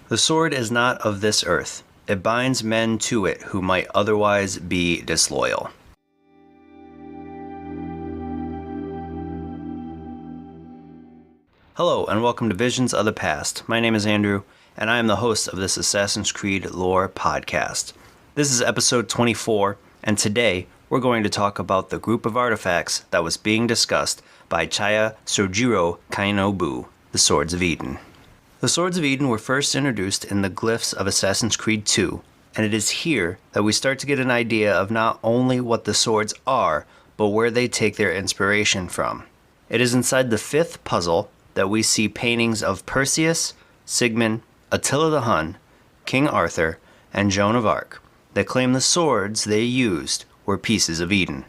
The sword is not of this earth. It binds men to it who might otherwise be disloyal. Hello, and welcome to Visions of the Past. My name is Andrew, and I am the host of this Assassin's Creed lore podcast. This is episode 24, and today we're going to talk about the group of artifacts that was being discussed by Chaya Sojiro Kainobu, the Swords of Eden. The Swords of Eden were first introduced in the glyphs of Assassin's Creed 2, and it is here that we start to get an idea of not only what the swords are, but where they take their inspiration from. It is inside the fifth puzzle that we see paintings of Perseus, Sigmund, Attila the Hun, King Arthur, and Joan of Arc that claim the swords they used were pieces of Eden.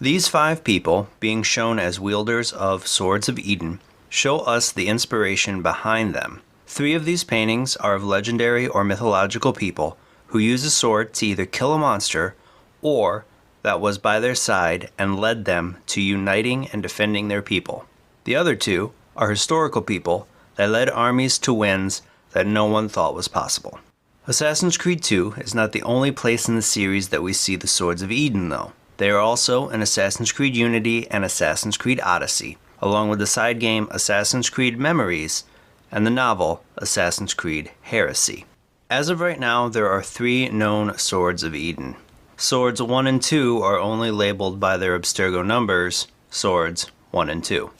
These five people, being shown as wielders of Swords of Eden, show us the inspiration behind them. Three of these paintings are of legendary or mythological people who use a sword to either kill a monster or that was by their side and led them to uniting and defending their people. The other two are historical people that led armies to wins that no one thought was possible. Assassin's Creed 2 is not the only place in the series that we see the Swords of Eden, though. They are also in Assassin's Creed Unity and Assassin's Creed Odyssey, along with the side game Assassin's Creed Memories and the novel Assassin's Creed Heresy. As of right now, there are three known Swords of Eden. Swords 1 and 2 are only labeled by their Abstergo numbers, Swords 1 and 2,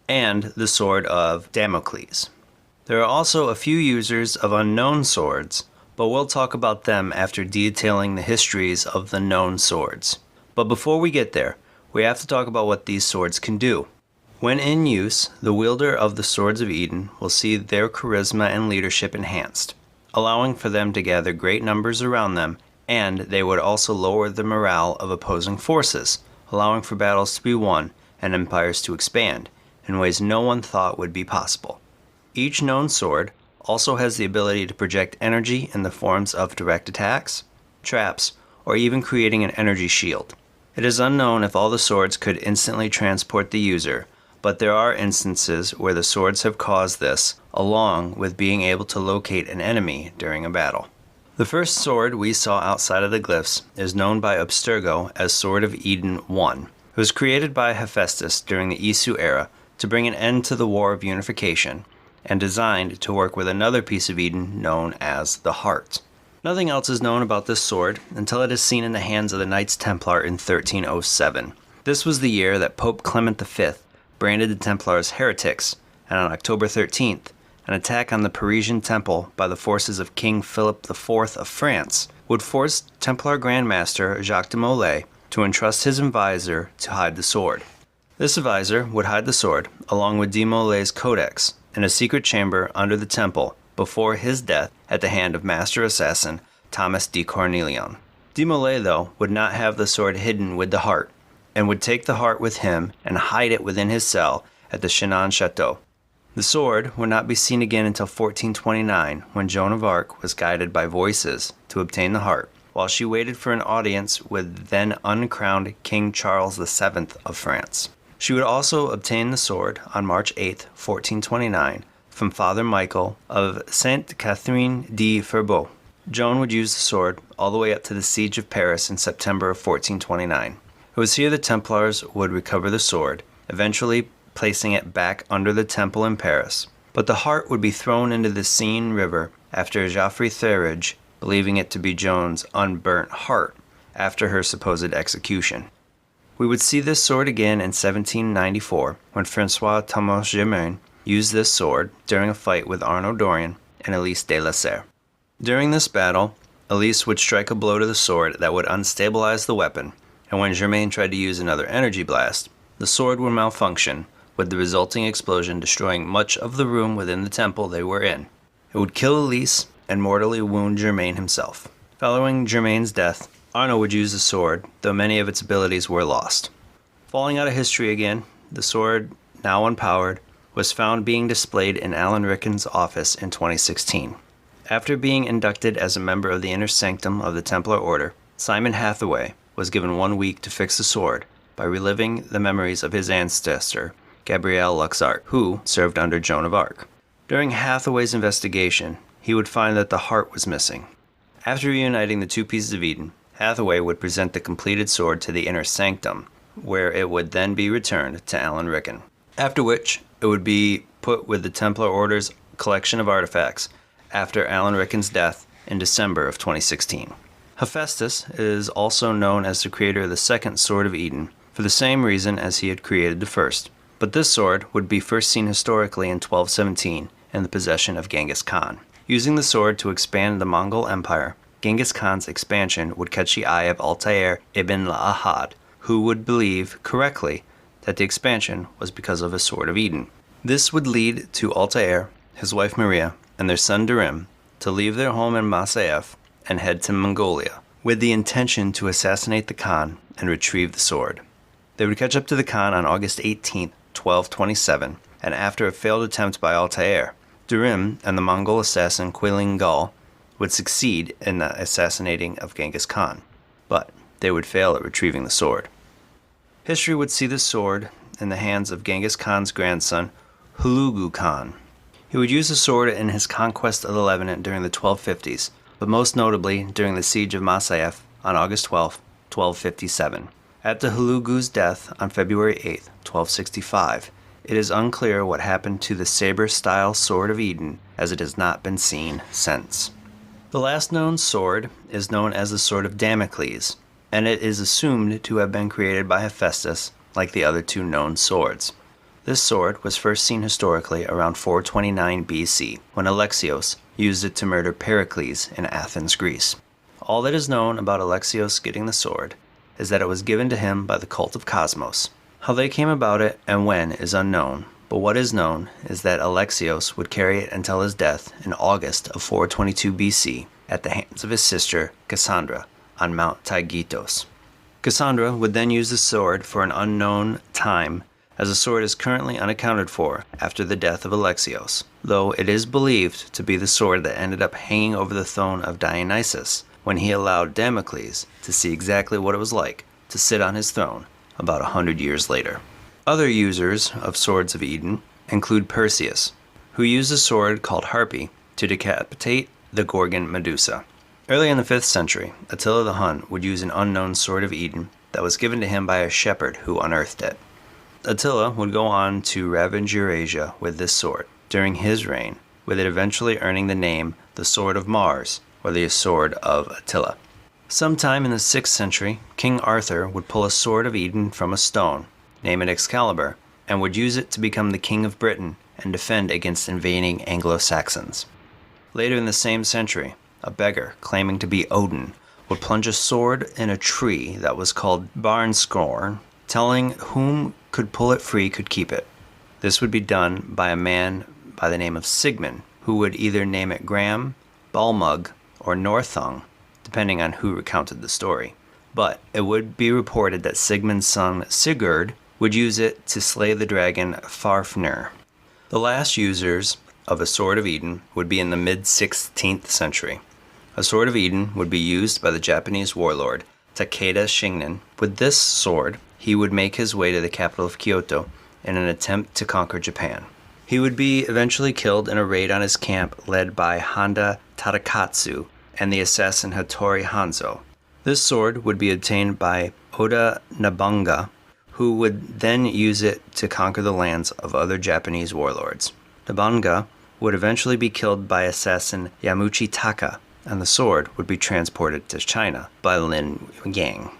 and the Sword of Damocles. There are also a few users of unknown swords, but we'll talk about them after detailing the histories of the known swords. But before we get there, we have to talk about what these swords can do. When in use, the wielder of the Swords of Eden will see their charisma and leadership enhanced, allowing for them to gather great numbers around them, and they would also lower the morale of opposing forces, allowing for battles to be won and empires to expand in ways no one thought would be possible. Each known sword also has the ability to project energy in the forms of direct attacks, traps, or even creating an energy shield. It is unknown if all the swords could instantly transport the user, but there are instances where the swords have caused this, along with being able to locate an enemy during a battle. The first sword we saw outside of the glyphs is known by Abstergo as Sword of Eden I. It was created by Hephaestus during the Isu era to bring an end to the War of Unification, and designed to work with another piece of Eden known as the Heart. Nothing else is known about this sword until it is seen in the hands of the Knights Templar in 1307. This was the year that Pope Clement V branded the Templars heretics, and on October 13th, an attack on the Parisian temple by the forces of King Philip IV of France would force Templar Grandmaster Jacques de Molay to entrust his advisor to hide the sword. This advisor would hide the sword, along with de Molay's codex, in a secret chamber under the temple before his death at the hand of master assassin Thomas de Cornelion. De Molay, though, would not have the sword hidden with the heart, and would take the heart with him and hide it within his cell at the Chinon Chateau. The sword would not be seen again until 1429, when Joan of Arc was guided by voices to obtain the heart, while she waited for an audience with then uncrowned King Charles VII of France. She would also obtain the sword on March 8, 1429, from Father Michael of Sainte Catherine de Fierbois. Joan would use the sword all the way up to the siege of Paris in September of 1429. It was here the Templars would recover the sword, eventually placing it back under the temple in Paris. But the heart would be thrown into the Seine River after Geoffrey Theurge, believing it to be Joan's unburnt heart after her supposed execution. We would see this sword again in 1794 when François Thomas Germain used this sword during a fight with Arnaud Dorian and Elise de la Serre. During this battle, Elise would strike a blow to the sword that would unstabilize the weapon, and when Germain tried to use another energy blast, the sword would malfunction, with the resulting explosion destroying much of the room within the temple they were in. It would kill Elise and mortally wound Germain himself. Following Germain's death, Arnaud would use the sword, though many of its abilities were lost. Falling out of history again, the sword, now unpowered, was found being displayed in Alan Ricken's office in 2016. After being inducted as a member of the Inner Sanctum of the Templar Order, Simon Hathaway was given 1 week to fix the sword by reliving the memories of his ancestor, Gabriel Luxart, who served under Joan of Arc. During Hathaway's investigation, he would find that the heart was missing. After reuniting the two pieces of Eden, Hathaway would present the completed sword to the inner sanctum, where it would then be returned to Alan Rickon. After which, it would be put with the Templar Order's collection of artifacts after Alan Rickon's death in December of 2016. Hephaestus is also known as the creator of the second Sword of Eden, for the same reason as he had created the first. But this sword would be first seen historically in 1217 in the possession of Genghis Khan. Using the sword to expand the Mongol Empire, Genghis Khan's expansion would catch the eye of Altair ibn Lahad, who would believe, correctly, that the expansion was because of a Sword of Eden. This would lead to Altair, his wife Maria, and their son Durim to leave their home in Masyaf and head to Mongolia, with the intention to assassinate the Khan and retrieve the sword. They would catch up to the Khan on August 18, 1227, and after a failed attempt by Altair, Durim and the Mongol assassin Quilin Gal would succeed in the assassinating of Genghis Khan, but they would fail at retrieving the sword. History would see the sword in the hands of Genghis Khan's grandson, Hulagu Khan. He would use the sword in his conquest of the Levant during the 1250s, but most notably during the siege of Masyaf on August 12, 1257. After Hulagu's death on February 8, 1265, it is unclear what happened to the saber-style Sword of Eden, as it has not been seen since. The last known sword is known as the Sword of Damocles, and it is assumed to have been created by Hephaestus, like the other two known swords. This sword was first seen historically around 429 BC, when Alexios used it to murder Pericles in Athens, Greece. All that is known about Alexios getting the sword is that it was given to him by the cult of Cosmos. How they came about it and when is unknown, but what is known is that Alexios would carry it until his death in August of 422 BC at the hands of his sister Cassandra on Mount Taygetos. Cassandra would then use the sword for an unknown time, as the sword is currently unaccounted for after the death of Alexios, though it is believed to be the sword that ended up hanging over the throne of Dionysus when he allowed Damocles to see exactly what it was like to sit on his throne about 100 years later. Other users of Swords of Eden include Perseus, who used a sword called Harpy to decapitate the Gorgon Medusa. Early in the 5th century, Attila the Hun would use an unknown Sword of Eden that was given to him by a shepherd who unearthed it. Attila would go on to ravage Eurasia with this sword during his reign, with it eventually earning the name the Sword of Mars, or the Sword of Attila. Sometime in the 6th century, King Arthur would pull a Sword of Eden from a stone, name it Excalibur, and would use it to become the King of Britain and defend against invading Anglo-Saxons. Later in the same century, a beggar claiming to be Odin would plunge a sword in a tree that was called Barnscorn, telling whom could pull it free could keep it. This would be done by a man by the name of Sigmund, who would either name it Gram, Balmug, or Northung, depending on who recounted the story. But it would be reported that Sigmund's son Sigurd would use it to slay the dragon Fafnir. The last users of a Sword of Eden would be in the mid-16th century. A Sword of Eden would be used by the Japanese warlord Takeda Shingen. With this sword, he would make his way to the capital of Kyoto in an attempt to conquer Japan. He would be eventually killed in a raid on his camp led by Honda Tadakatsu and the assassin Hattori Hanzo. This sword would be obtained by Oda Nobunaga, who would then use it to conquer the lands of other Japanese warlords. Nobunaga would eventually be killed by assassin Yamuchi Taka, and the sword would be transported to China by Lin Yang.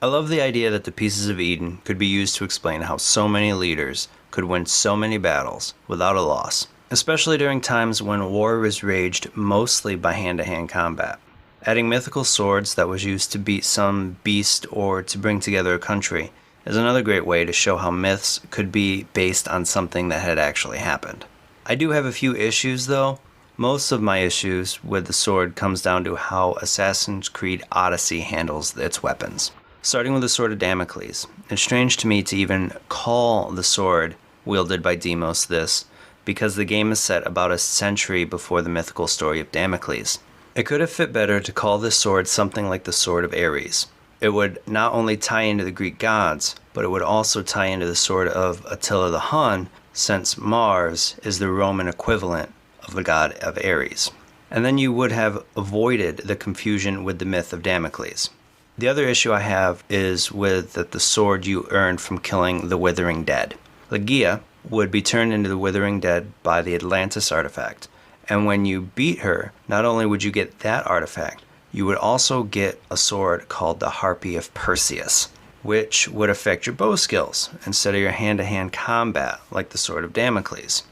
I love the idea that the pieces of Eden could be used to explain how so many leaders could win so many battles without a loss, especially during times when war was waged mostly by hand-to-hand combat. Adding mythical swords that was used to beat some beast or to bring together a country is another great way to show how myths could be based on something that had actually happened. I do have a few issues though. Most of my issues with the sword comes down to how Assassin's Creed Odyssey handles its weapons. Starting with the Sword of Damocles, it's strange to me to even call the sword wielded by Deimos this, because the game is set about a century before the mythical story of Damocles. It could have fit better to call this sword something like the Sword of Ares. It would not only tie into the Greek gods, but it would also tie into the sword of Attila the Hun, since Mars is the Roman equivalent of the god of Ares. And then you would have avoided the confusion with the myth of Damocles. The other issue I have is with the sword you earned from killing the Withering Dead. Legia would be turned into the Withering Dead by the Atlantis artifact. And when you beat her, not only would you get that artifact, you would also get a sword called the Harpy of Perseus, which would affect your bow skills instead of your hand-to-hand combat like the Sword of Damocles.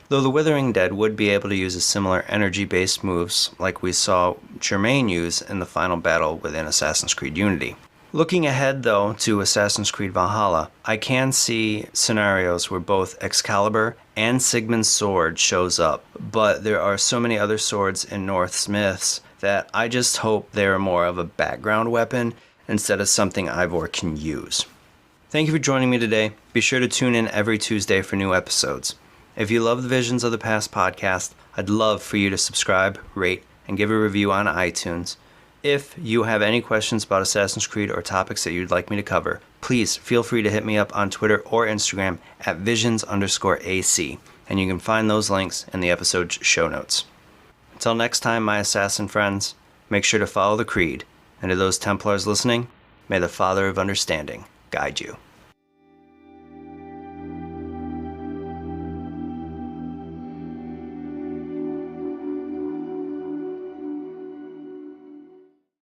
Though the Withering Dead would be able to use a similar energy-based moves like we saw Germain use in the final battle within Assassin's Creed Unity. Looking ahead though to Assassin's Creed Valhalla, I can see scenarios where both Excalibur and Sigmund's sword shows up, but there are so many other swords in Norse myths that I just hope they're more of a background weapon instead of something Ivor can use. Thank you for joining me today. Be sure to tune in every Tuesday for new episodes. If you love the Visions of the Past podcast, I'd love for you to subscribe, rate, and give a review on iTunes. If you have any questions about Assassin's Creed or topics that you'd like me to cover, please feel free to hit me up on Twitter or Instagram at visions_AC, and you can find those links in the episode's show notes. Until next time, my assassin friends, make sure to follow the creed, and to those Templars listening, may the Father of Understanding guide you.